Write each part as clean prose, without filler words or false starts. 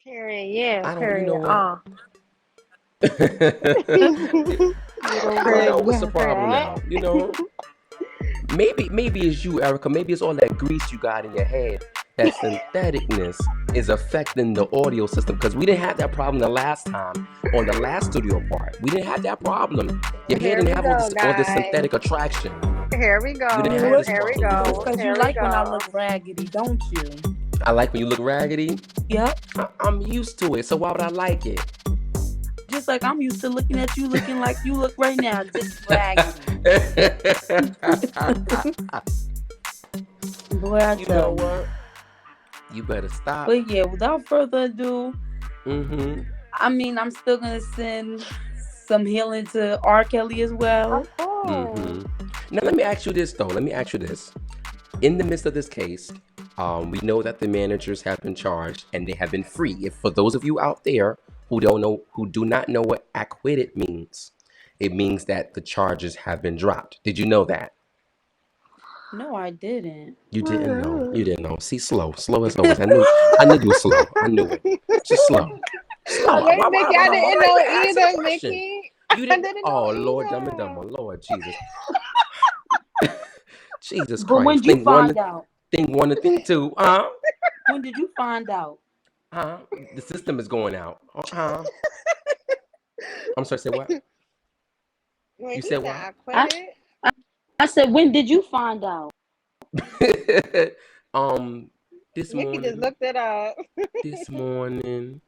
Period. Yeah. I don't. You know Period. what? You know I what? know what's the Yeah. problem Period. now. Maybe it's you, Erica. Maybe it's all that grease you got in your head. That syntheticness is affecting the audio system because we didn't have that problem the last time on the last studio part. We didn't have that problem. Your hair Here didn't we have go, all this guys. synthetic attraction. Here we We didn't You go. have look, this Here we problem. it's go. because you Here we like when I go. look raggedy, don't you? I like when you look raggedy. Yep. I'm used to it, so why would I like it? Just like I'm used to looking at you looking like you look right now, just raggedy. Boy, I You tell know you. what? You better stop. But yeah, without further ado, Mm-hmm. I mean, I'm still gonna send some healing to R.Kelly as well. Of course. Mm-hmm. Now let me ask you this though. Let me ask you this. In the midst of this case, we know that the managers have been charged and they have been free. If for those of you out there who do not know what acquitted means, it means that the charges have been dropped. Did you know that? No, I didn't. You didn't know. You didn't know. See, slow as always. I knew you were slow. I knew it. Just slow. Slow. Okay, Mickey, I didn't Why know you asking the either, question? Mickey. You I didn't. didn't know Oh Lord, dumb and dumber. either. Lord Jesus. Jesus But when Christ. did you find out? Thing one, and thing two. When did you find out? Huh? The system is going out. I'm sorry. Say what? When You he said said what? I I, quit I said, when did you find out? um, this Mickey just morning. looked it up. This morning.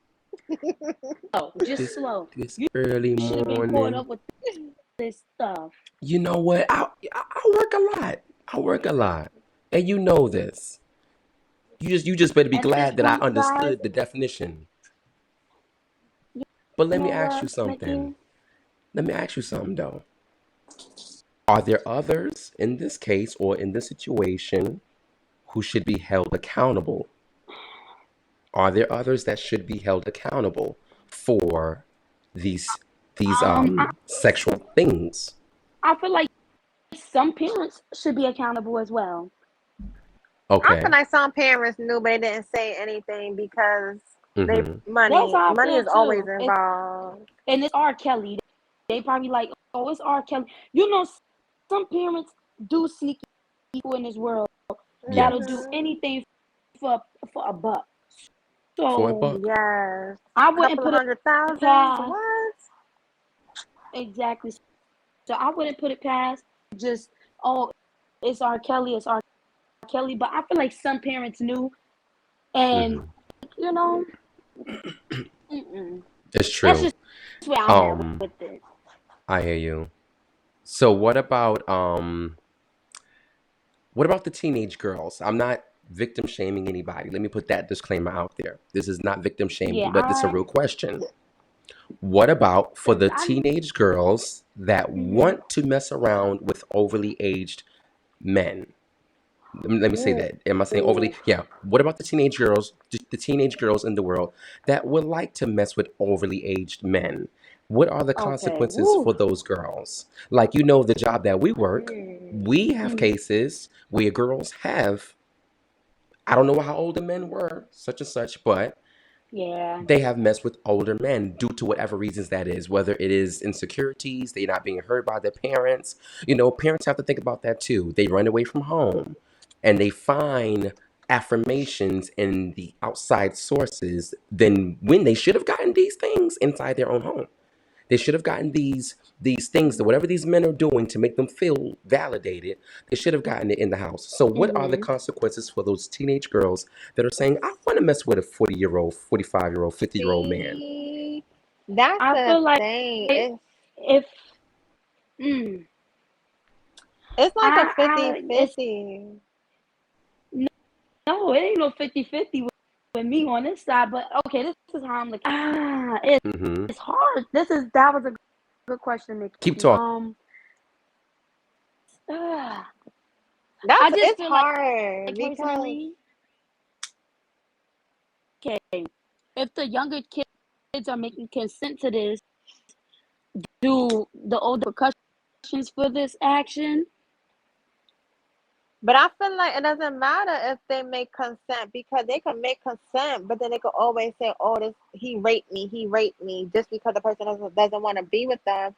Oh, just This slow. this You early should have been caught morning. up with this stuff. You know what? I work a lot. I work a lot, and you know this. You just better be At this glad that I point, guys, understood the definition. But let you me know ask you what, something. Mickey? Let me ask you something though. Are there others in this case or in this situation who should be held accountable? Are there others that should be held accountable for these these Um, I, sexual things? I feel like some parents should be accountable as well. I feel Okay. like some parents knew but they didn't say anything because they Mm-hmm. That's money how I money feel is always too. involved. And it's R. Kelly. They probably like, oh, it's R. Kelly. You know, some parents do sneaky people in this world that'll do Yes. Mhm. anything for a buck. For a So buck. Yes. I wouldn't Couple of put it 100,000. past What? exactly. So I wouldn't put it past just, oh, it's R. Kelly, it's R. Kelly. But I feel like some parents knew, and Mm-hmm. you know, mm-mm. It's That's true. just where I'm at Um, with it. I hear you. So what about the teenage girls? I'm not victim shaming anybody. Let me put that disclaimer out there. This is not victim Yeah, shaming, but it's a real question. What about for cause the I, teenage girls that mm-hmm. want to mess around with overly aged men? Let me say Ooh. that. Am I saying overly? Yeah. What about the teenage girls in the world that would like to mess with overly aged men? What are the Okay, consequences woo. for those girls? Like, the job that we work, we have Mm-hmm. cases where girls have, I don't know how old the men were, such and such, but Yeah. they have messed with older men due to whatever reasons that is, whether it is insecurities, they not being heard by their parents. Parents have to think about that too. They run away from home and they find affirmations in the outside sources than when they should have gotten these things inside their own home. They should have gotten these things that whatever these men are doing to make them feel validated, they should have gotten it in the house. So what are the Mm-hmm. consequences for those teenage girls that are saying, I want to mess with a 40-year-old, 45-year-old, 50-year-old man? See, that's I the feel like thing. if mm, It's like a fifty it's fifty. no, it ain't no 50-50 with me on this side. But okay, this is how I'm looking. It's Mm-hmm. hard. That was a good question, Keep Mickey. talking. Ah, I That's just it's feel like hard because personally, okay, if the younger kids are making consent to this, do the older repercussions for this action? But I feel like it doesn't matter if they make consent because they can make consent, but then they could always say, "Oh, this he raped me," just because the person doesn't want to be with them.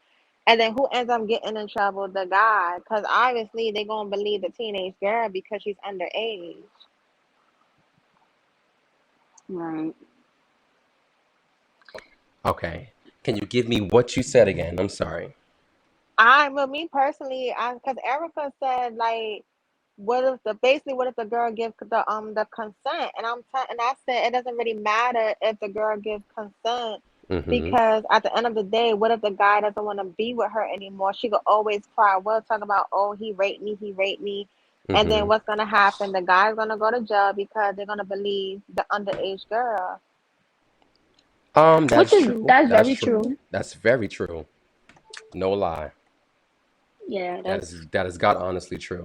And then who ends up getting in trouble? The guy, because obviously they're gonna believe the teenage girl because she's underage. Right. Okay. Can you give me what you said again? I'm sorry. Well, me personally, because Erica said like, what if the girl give the consent? And I said it doesn't really matter if the girl gives consent Mm-hmm. because at the end of the day, what if the guy doesn't want to be with her anymore? She could always cry. We'll talk about, oh, he raped me, and then Mm-hmm. what's gonna happen? The guy's gonna go to jail because they're gonna believe the underage girl. That's Which is true. that's That's very true. true. That's very true. No lie. Yeah, that's That is God honestly true.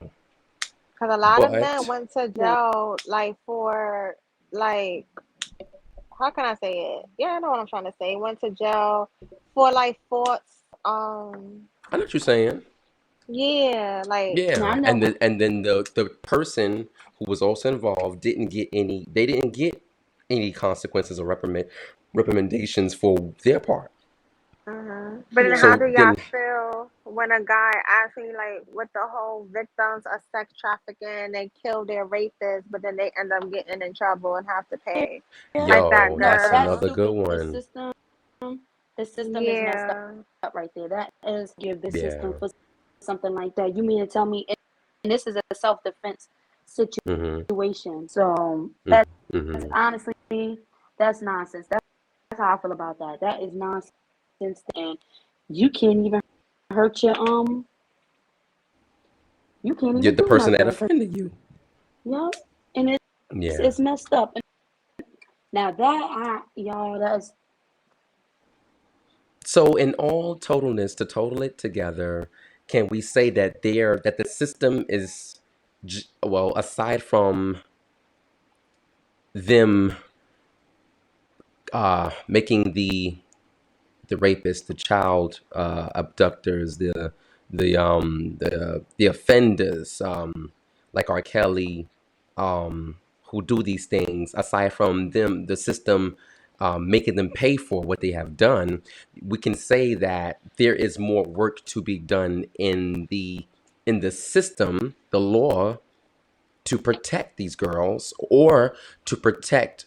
Because a lot of men But went to yeah. jail like for like how can I say it? Yeah, I know what I'm trying to say. Went to jail for like faults. I know what you're saying. Yeah, like No, I Yeah. know. And then the person who was also involved didn't get any they didn't get any consequences or recommendations for their part. But then Yeah. how So do y'all then feel when a guy actually like with the whole victims of sex trafficking, they kill their rapists, but then they end up getting in trouble and have to pay? Yeah. Like that yo, No, that's girl. that's another good stupid. one. The system is messed Yeah. up right there. That is give the system Yeah. for something like that. You mean to tell me? And this is a self defense Mm-hmm. situation. So that's Mm-hmm. honestly that's nonsense. That's how I feel about that. That is nonsense, and you can't even hurt you can't Yeah, even the do person that nothing. offended you. Yeah, and Yeah. it's messed up. Now that y'all that's So, in all totalness, to total it together, can we say that that the system is, well, aside from them making the rapists, the child abductors, the offenders, like R. Kelly, who do these things. Aside from them, the system making them pay for what they have done, we can say that there is more work to be done in the system, the law, to protect these girls or to protect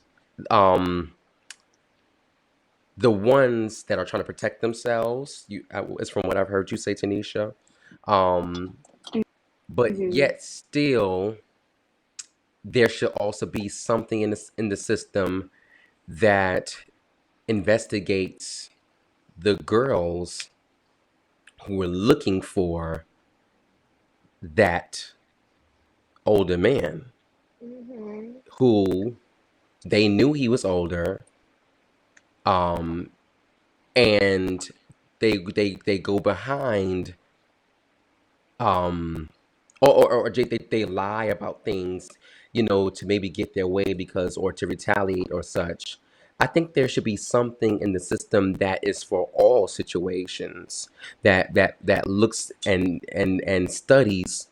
um, the ones that are trying to protect themselves. It's from what I've heard you say, Tanisha. Um, but mhm. yet still, there should also be something in the system that investigates the girls who are looking for that older man Hmm. who they knew he was older, um, and they go behind um or they lie about things, to maybe get their way because or to retaliate or such. I think there should be something in the system that is for all situations, that looks and studies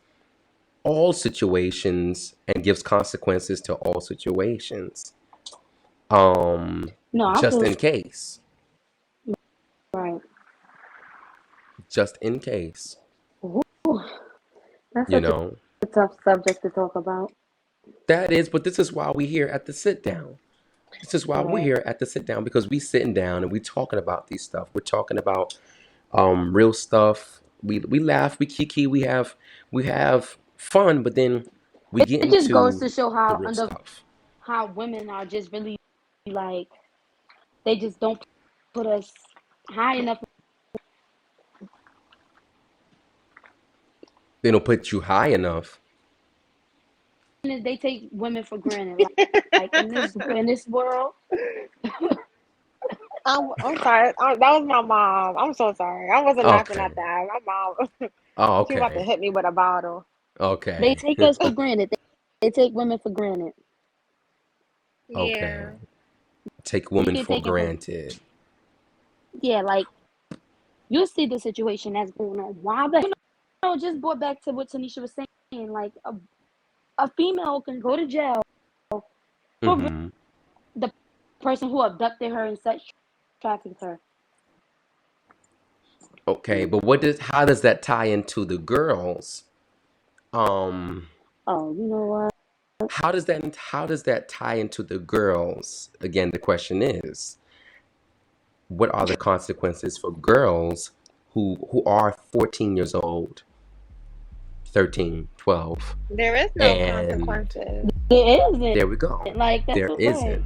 all situations and gives consequences to all situations, um No, I just feel in case, right. just in case, Ooh, that's you such know. a tough subject to talk about. That is, but this is why we here at the sit down. This is why we're Right. here at the sit down, because we sitting down and we talking about these stuff. We're talking about real stuff. We laugh, we kiki, we have fun, but then we get It just goes into to show the how real stuff. how women are just really like they just don't put us high enough. They don't put you high enough. They take women for granted. Like in this world, I'm sorry. That was my mom. I'm so sorry. I wasn't laughing Okay. at that. My mom, Oh, she about to okay. hit me with a bottle. they Okay. take us for granted. They take women for granted. Okay. Yeah. Take You women can for take it for granted. yeah. Like you'll see the situation that's going on. Why the just brought back to what Tanisha was saying. Like a female can go to jail for Mm-hmm. the person who abducted her and sex trafficked her. Okay, but how does that tie into the girls? Um, Oh, you know what? how does that tie into the girls? Again, the question is, what are the consequences for girls who are 14 years old, 13, 12, There is no and consequences. There isn't. there we go. Like, that's There okay. isn't.